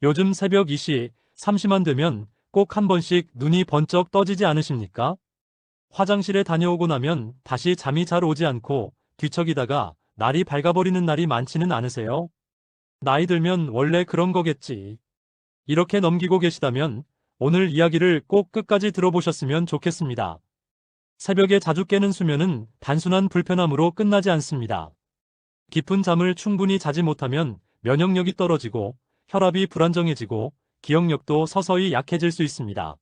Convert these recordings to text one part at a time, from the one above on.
요즘 새벽 2시 30만 되면 꼭 한 번씩 눈이 번쩍 떠지지 않으십니까? 화장실에 다녀오고 나면 다시 잠이 잘 오지 않고 뒤척이다가 날이 밝아버리는 날이 많지는 않으세요? 나이 들면 원래 그런 거겠지. 이렇게 넘기고 계시다면 오늘 이야기를 꼭 끝까지 들어보셨으면 좋겠습니다. 새벽에 자주 깨는 수면은 단순한 불편함으로 끝나지 않습니다. 깊은 잠을 충분히 자지 못하면 면역력이 떨어지고 혈압이 불안정해지고 기억력도 서서히 약해질 수 있습니다.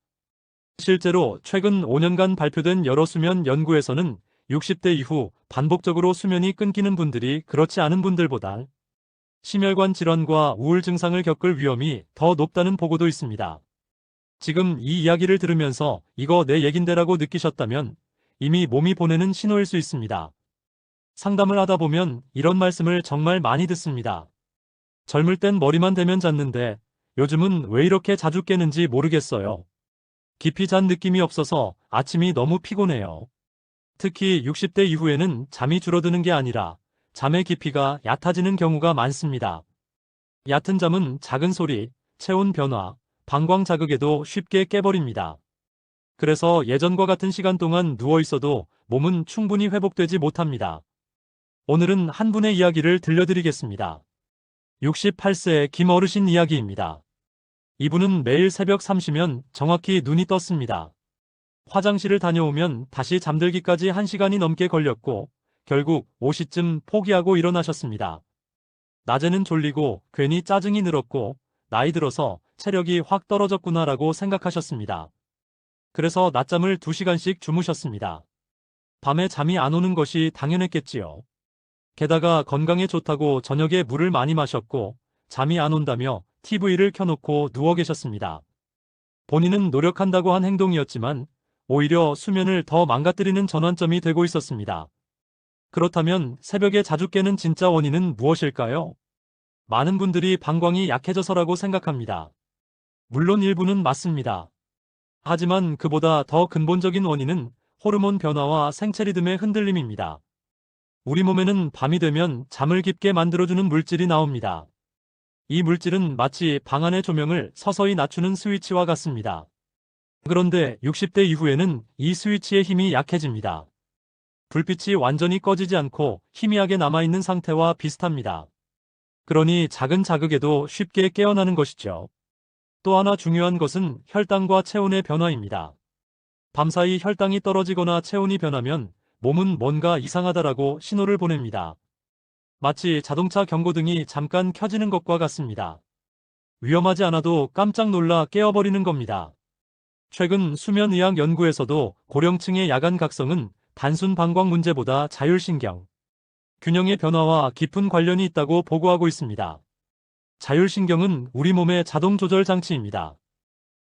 실제로 최근 5년간 발표된 여러 수면 연구에서는 60대 이후 반복적으로 수면이 끊기는 분들이 그렇지 않은 분들보다 심혈관 질환과 우울 증상을 겪을 위험이 더 높다는 보고도 있습니다. 지금 이 이야기를 들으면서 이거 내 얘긴데라고 느끼셨다면 이미 몸이 보내는 신호일 수 있습니다. 상담을 하다 보면 이런 말씀을 정말 많이 듣습니다. 젊을 땐 머리만 대면 잤는데 요즘은 왜 이렇게 자주 깨는지 모르겠어요. 깊이 잔 느낌이 없어서 아침이 너무 피곤해요. 특히 60대 이후에는 잠이 줄어드는 게 아니라 잠의 깊이가 얕아지는 경우가 많습니다. 얕은 잠은 작은 소리, 체온 변화, 방광 자극에도 쉽게 깨버립니다. 그래서 예전과 같은 시간 동안 누워 있어도 몸은 충분히 회복되지 못합니다. 오늘은 한 분의 이야기를 들려드리겠습니다. 68세 김 어르신 이야기입니다. 이분은 매일 새벽 3시면 정확히 눈이 떴습니다. 화장실을 다녀오면 다시 잠들기까지 1시간이 넘게 걸렸고 결국 5시쯤 포기하고 일어나셨습니다. 낮에는 졸리고 괜히 짜증이 늘었고 나이 들어서 체력이 확 떨어졌구나라고 생각하셨습니다. 그래서 낮잠을 2시간씩 주무셨습니다. 밤에 잠이 안 오는 것이 당연했겠지요. 게다가 건강에 좋다고 저녁에 물을 많이 마셨고 잠이 안 온다며 TV를 켜놓고 누워 계셨습니다. 본인은 노력한다고 한 행동이었지만 오히려 수면을 더 망가뜨리는 전환점이 되고 있었습니다. 그렇다면 새벽에 자주 깨는 진짜 원인은 무엇일까요? 많은 분들이 방광이 약해져서라고 생각합니다. 물론 일부는 맞습니다. 하지만 그보다 더 근본적인 원인은 호르몬 변화와 생체 리듬의 흔들림입니다. 우리 몸에는 밤이 되면 잠을 깊게 만들어주는 물질이 나옵니다. 이 물질은 마치 방 안의 조명을 서서히 낮추는 스위치와 같습니다. 그런데 60대 이후에는 이 스위치의 힘이 약해집니다. 불빛이 완전히 꺼지지 않고 희미하게 남아있는 상태와 비슷합니다. 그러니 작은 자극에도 쉽게 깨어나는 것이죠. 또 하나 중요한 것은 혈당과 체온의 변화입니다. 밤사이 혈당이 떨어지거나 체온이 변하면 몸은 뭔가 이상하다라고 신호를 보냅니다. 마치 자동차 경고등이 잠깐 켜지는 것과 같습니다. 위험하지 않아도 깜짝 놀라 깨어버리는 겁니다. 최근 수면의학 연구에서도 고령층의 야간 각성은 단순 방광 문제보다 자율신경, 균형의 변화와 깊은 관련이 있다고 보고하고 있습니다. 자율신경은 우리 몸의 자동 조절 장치입니다.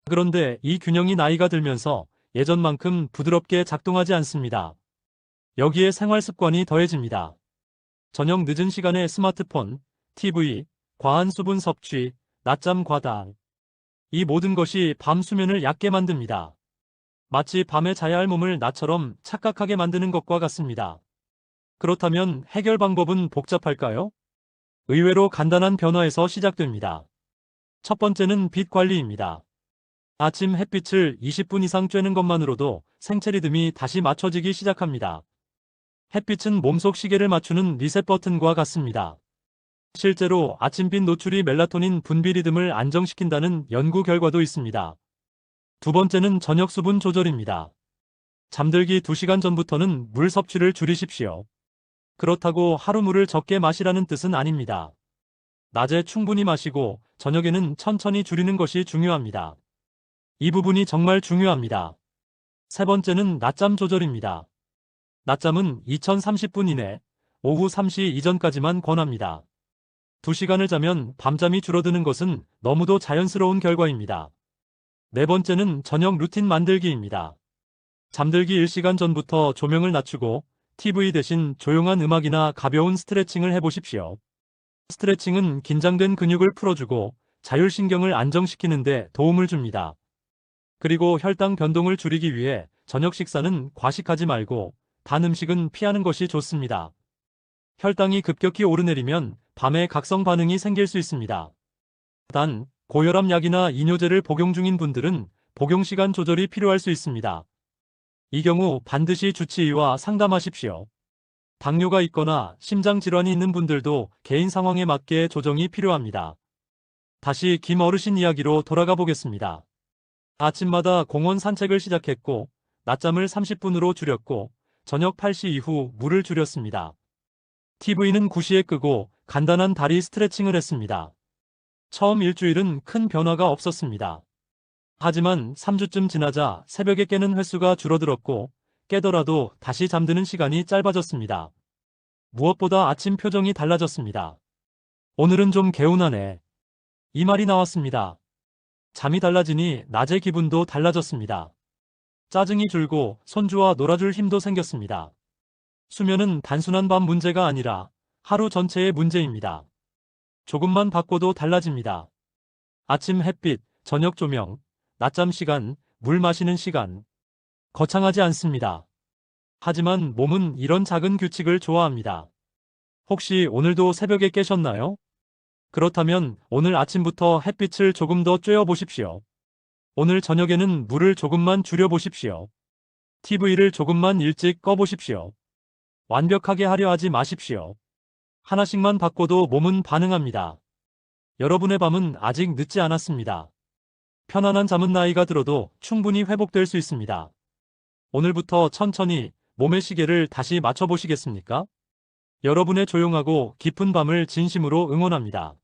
그런데 이 균형이 나이가 들면서 예전만큼 부드럽게 작동하지 않습니다. 여기에 생활 습관이 더해집니다. 저녁 늦은 시간에 스마트폰, TV, 과한 수분 섭취, 낮잠 과다. 이 모든 것이 밤 수면을 얕게 만듭니다. 마치 밤에 자야 할 몸을 낮처럼 착각하게 만드는 것과 같습니다. 그렇다면 해결 방법은 복잡할까요? 의외로 간단한 변화에서 시작됩니다. 첫 번째는 빛 관리입니다. 아침 햇빛을 20분 이상 쬐는 것만으로도 생체 리듬이 다시 맞춰지기 시작합니다. 햇빛은 몸속 시계를 맞추는 리셋 버튼과 같습니다. 실제로 아침빛 노출이 멜라토닌 분비 리듬을 안정시킨다는 연구 결과도 있습니다. 두 번째는 저녁 수분 조절입니다. 잠들기 2시간 전부터는 물 섭취를 줄이십시오. 그렇다고 하루 물을 적게 마시라는 뜻은 아닙니다. 낮에 충분히 마시고 저녁에는 천천히 줄이는 것이 중요합니다. 이 부분이 정말 중요합니다. 세 번째는 낮잠 조절입니다. 낮잠은 2030분 이내, 오후 3시 이전까지만 권합니다. 2시간을 자면 밤잠이 줄어드는 것은 너무도 자연스러운 결과입니다. 네 번째는 저녁 루틴 만들기입니다. 잠들기 1시간 전부터 조명을 낮추고 TV 대신 조용한 음악이나 가벼운 스트레칭을 해보십시오. 스트레칭은 긴장된 근육을 풀어주고 자율신경을 안정시키는 데 도움을 줍니다. 그리고 혈당 변동을 줄이기 위해 저녁 식사는 과식하지 말고 단 음식은 피하는 것이 좋습니다. 혈당이 급격히 오르내리면 밤에 각성 반응이 생길 수 있습니다. 단, 고혈압 약이나 이뇨제를 복용 중인 분들은 복용 시간 조절이 필요할 수 있습니다. 이 경우 반드시 주치의와 상담하십시오. 당뇨가 있거나 심장 질환이 있는 분들도 개인 상황에 맞게 조정이 필요합니다. 다시 김 어르신 이야기로 돌아가 보겠습니다. 아침마다 공원 산책을 시작했고, 낮잠을 30분으로 줄였고, 저녁 8시 이후 물을 줄였습니다. TV는 9시에 끄고 간단한 다리 스트레칭을 했습니다. 처음 일주일은 큰 변화가 없었습니다. 하지만 3주쯤 지나자 새벽에 깨는 횟수가 줄어들었고, 깨더라도 다시 잠드는 시간이 짧아졌습니다. 무엇보다 아침 표정이 달라졌습니다. 오늘은 좀 개운하네. 이 말이 나왔습니다. 잠이 달라지니 낮의 기분도 달라졌습니다. 짜증이 줄고 손주와 놀아줄 힘도 생겼습니다. 수면은 단순한 밤 문제가 아니라 하루 전체의 문제입니다. 조금만 바꿔도 달라집니다. 아침 햇빛, 저녁 조명, 낮잠 시간, 물 마시는 시간. 거창하지 않습니다. 하지만 몸은 이런 작은 규칙을 좋아합니다. 혹시 오늘도 새벽에 깨셨나요? 그렇다면 오늘 아침부터 햇빛을 조금 더 쬐어 보십시오. 오늘 저녁에는 물을 조금만 줄여 보십시오. TV를 조금만 일찍 꺼 보십시오. 완벽하게 하려 하지 마십시오. 하나씩만 바꿔도 몸은 반응합니다. 여러분의 밤은 아직 늦지 않았습니다. 편안한 잠은 나이가 들어도 충분히 회복될 수 있습니다. 오늘부터 천천히 몸의 시계를 다시 맞춰보시겠습니까? 여러분의 조용하고 깊은 밤을 진심으로 응원합니다.